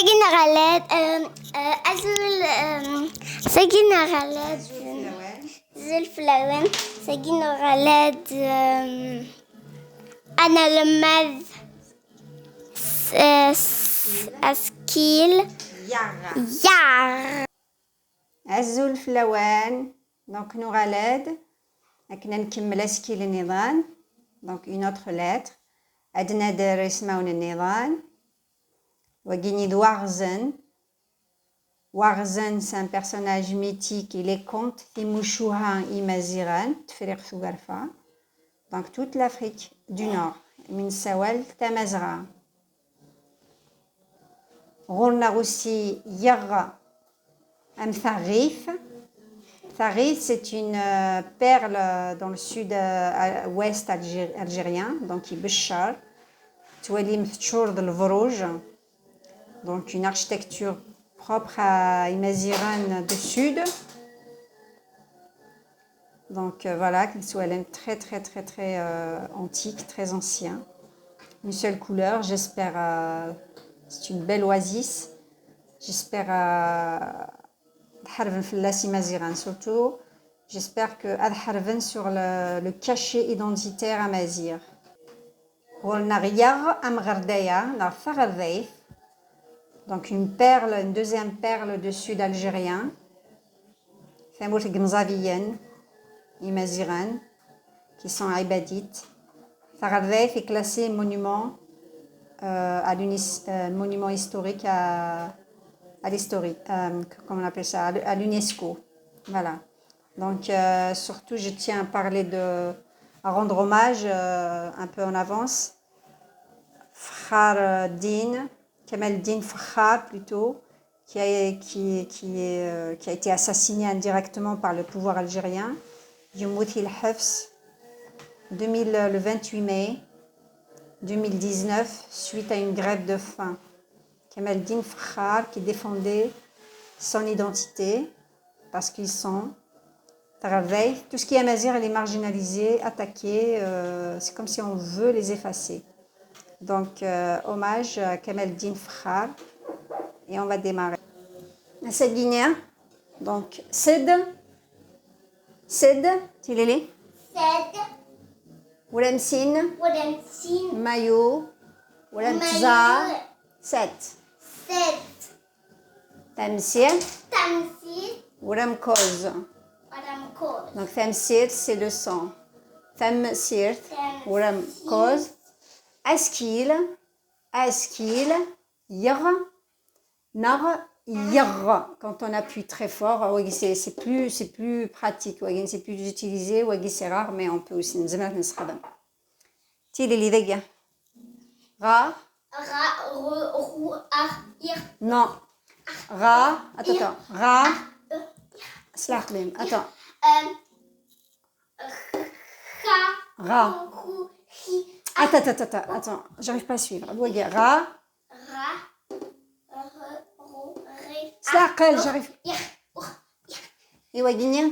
ساقينا غلاد ساقينا غلاد زلف لون ساقينا غلاد أنا لما أسكيل يار الزلف لوان دونك نغلاد هكنا نكمل اسكيل النظام دونك اون اوتر لتر عندنا دار يسمعون النظام وكيني وارزن وارزن سي ان بيرسوناج ميتيك لي كونت تيموشوها إمازيغان تفريق ثوغرفا دونك توت لافريك دو نور من سوال تمازغا غورنا غوسي يغ ام ثغيف Tharif, c'est une perle dans le sud-ouest algérien, donc Ibeshar. Touali Mtchour de l'Vrouj, donc une architecture propre à Imaziran du sud. Donc voilà, qu'il soit très antique, très ancien. Une seule couleur, j'espère, c'est une belle oasis. J'espère surtout, j'espère que Adharven sur le cachet identitaire amazir. Donc une perle, une deuxième perle du sud algérien. Imaziran, qui sont ibadites. Tharalveif est classé monument monument historique à l'historique, comment on appelle ça, à l'UNESCO. Voilà. Donc, surtout, je tiens à rendre hommage un peu en avance. Frère Din, Kemal Din Frère plutôt, qui a été assassiné indirectement par le pouvoir algérien. Yomoutil Hafs, le 28 mai 2019, suite à une grève de faim. Kemal Din Frère qui défendait son identité parce qu'ils sont travail. Tout ce qui est amazir, elle est marginalisée, attaquée. C'est comme si on veut les effacer. Donc, hommage à Kemal Din Frère. Et on va démarrer. Cette guinéen. Donc, Sid, Tilili. سد Oulemsin, ولمسين Mayo, Oulemtza, Set. سد Tamsir, تمثيل Oulemkoz. ورمكوز Donc, Tamsir, c'est le sang. Tamsir, Oulemkoz. Askil, Yir, Nar, Yir. Quand on appuie très fort, c'est plus pratique. C'est plus utilisé, c'est rare, mais on peut aussi. Tili l'idée. Ra. غا رو أخ إخ Non. Ra. Attends. Ra. Slachlim. Attends. خا Ra. خو خي Attends. J'arrive pas à suivre. Ra. غا رو غي Slachel, j'arrive. إخ Et Waguinia.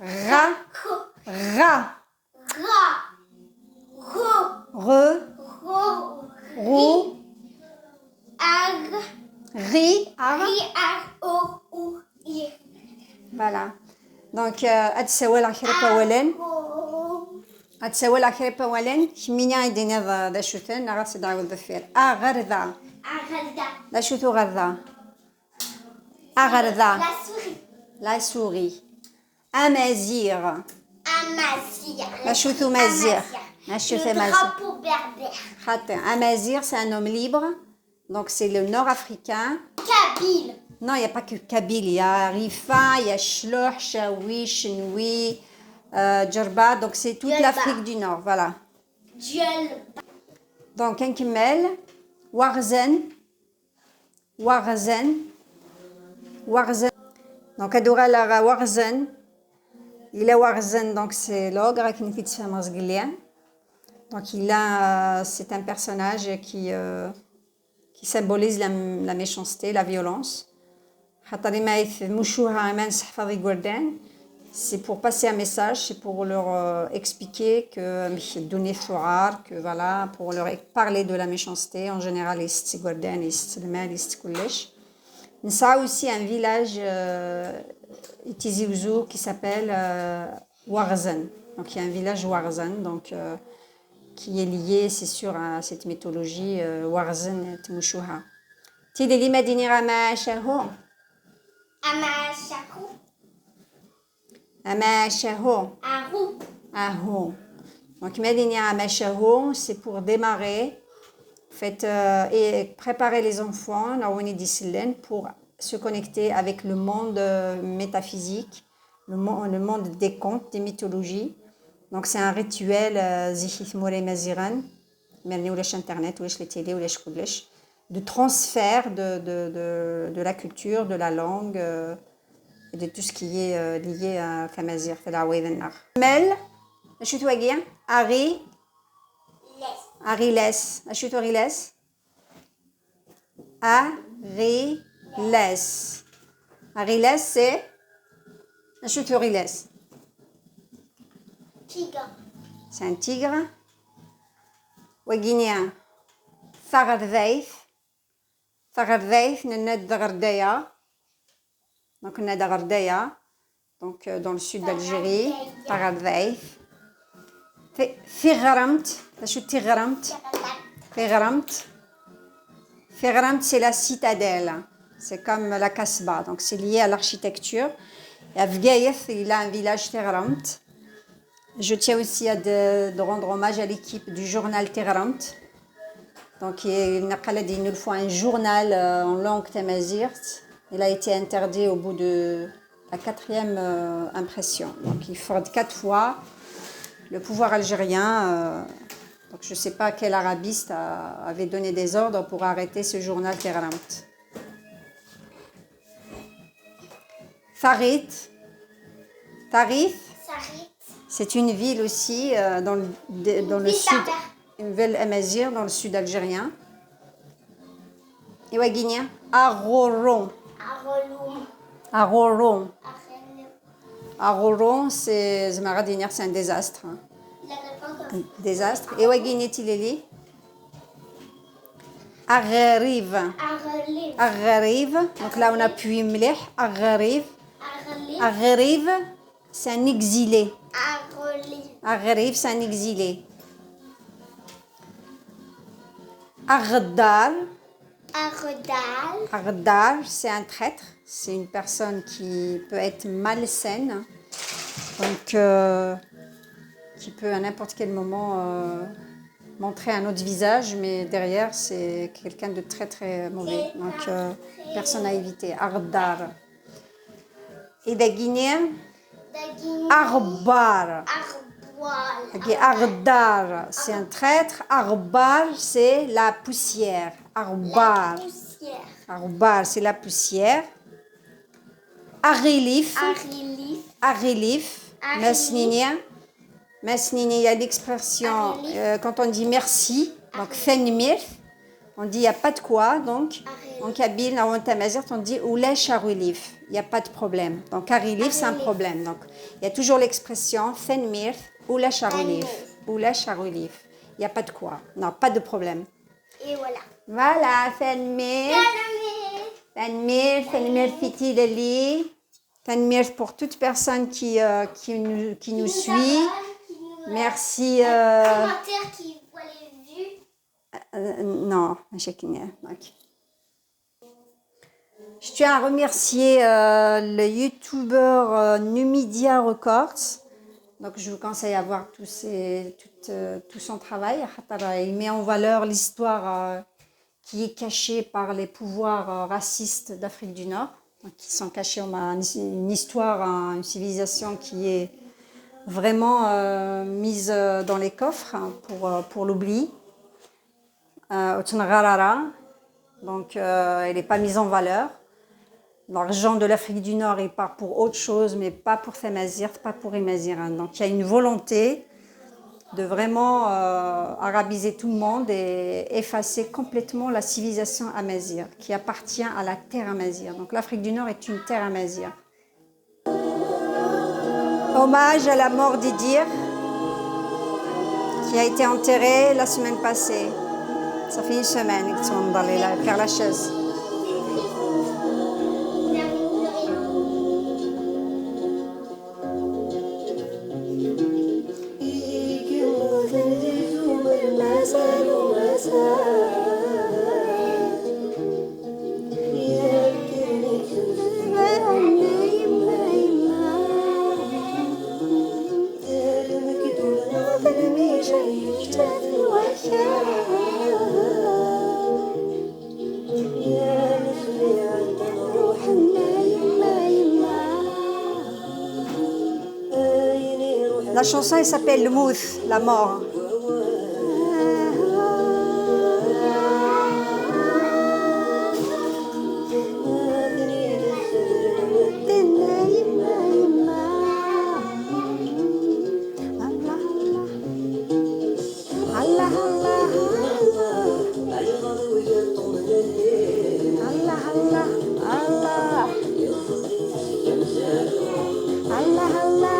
Ra. خو Ra. غا خو Re. خو Rou. أغ Ri. Ar. ري أغ أو أو إخ Voilà. Donc, أتسوى الأخيرة أولاً. أتسوى الأخيرة أولاً. كمينيا يدينا ذا شوثن نغاس دعوة الضفير. أغرذا. أغدا لا شوثو غرذا. أغرذا. لا سوري La souris. Amazir. أمازيغ La choutou mazir. La Le choutou mazir. drapeau berbère Khater. Amazir, c'est un homme libre. Donc, c'est le nord-africain. Kabyle Non, il n'y a pas que Kabyle. Il y a Rifa, il y a Shloh, Shawi, Chenwi, Djerba. Donc, c'est toute Djerba. l'Afrique du Nord. Voilà. Djel Donc, Kenkemel, Warzen. Donc, Adoura la Warzen. Il a Warzen, donc c'est l'ogre qui n'est pas. Donc, c'est un personnage qui symbolise la méchanceté, la violence. C'est pour passer un message, c'est pour leur expliquer que voilà, pour leur parler de la méchanceté en général, Ça aussi un village Tizi Ouzou qui s'appelle Ouarzane. Donc il y a un village Ouarzane donc, qui est lié, c'est sûr, à cette mythologie Ouarzane Tmouchouha. Tidi li madini Ramashaho. Amashaku. Amashaho. Arou. Aho. Donc Madini Ramashaho, c'est pour démarrer. Faites et préparer les enfants pour se connecter avec le monde métaphysique, le monde des contes, des mythologies. Donc c'est un rituel internet de transfert de la culture, de la langue et de tout ce qui est lié à Famazir. Mel, je suis Ari. Ariles. Achuto Ariles. Ariles. Ariles, c'est Achuto Ariles. Tigre. C'est un tigre. Waguinéen. Faradveif. Faradveif, Nened Dagardaya. Donc, Nened Dagardaya. Donc, dans le sud d'Algérie. Faradveif. Figramt. Figramt, c'est la citadelle. C'est comme la Kasbah. Donc, c'est lié à l'architecture. Et à Vgaïef, il a un village Figramt. Je tiens aussi à de rendre hommage à l'équipe du journal Figramt. Donc, il n'a pas dit une fois un journal en langue tamazirt. Il a été interdit au bout de la 4e impression. Donc, il faut 4 fois. Le pouvoir algérien, donc je ne sais pas quel arabiste avait donné des ordres pour arrêter ce journal Figramt. Farid, Tarif, c'est une ville aussi dans le sud, une ville amazir dans le sud algérien. Et Waguinia, Aroron. Aroron. Aroron, c'est un désastre. Un désastre. Et Waguinia Tileli. Agharib. Agharib. Donc là, on appuie mlih. Agharib. Agharib, c'est un exilé. Agharib, c'est un exilé. Aghdar. Aghdar, c'est un traître. C'est une personne qui peut être malsaine. Donc, qui peut à n'importe quel moment montrer un autre visage, mais derrière, c'est quelqu'un de très très mauvais. Donc, personne à éviter. Aghdar. Et Daguinéen, Arbar. Aghdar, c'est un traître. Arbar, c'est la poussière. Arbar. Arbar, c'est la poussière. Arilif. Masninia. Masninia, il y a l'expression quand on dit merci, donc fenmir, on dit il n'y a pas de quoi, donc en kabyle, en tamazirt, on dit oulesh arilif, il n'y a pas de problème. Donc arilif, c'est un problème. Donc il y a toujours l'expression fenmir, oulesh arilif, oulesh arilif, il n'y a pas de quoi, non, pas de problème. Et voilà. Voilà, fenmir. Fenmir fiti leli. Fenmir pour toute personne qui nous suit. Merci. Commentaire qui voit les vues. Non, je tiens à remercier le youtubeur Numidia Records. Donc je vous conseille à voir tout son travail. Il met en valeur l'histoire qui est cachée par les pouvoirs racistes d'Afrique du Nord, qui sont cachés. On a une histoire, une civilisation qui est vraiment mise dans les coffres pour l'oubli. Donc elle n'est pas mise en valeur. L'argent de l'Afrique du Nord il part pour autre chose, mais pas pour Tamazirt, pas pour Imaziran. Donc il y a une volonté de vraiment arabiser tout le monde et effacer complètement la civilisation amazigh qui appartient à la terre amazigh. Donc l'Afrique du Nord est une terre amazigh. Hommage à la mort d'Idir qui a été enterré la semaine passée. Ça fait une semaine qu'ils sont dans la Père Lachaise. La chanson, elle s'appelle le Mouth, la mort. Allah, Allah, Allah, Allah, Allah, Allah, Allah.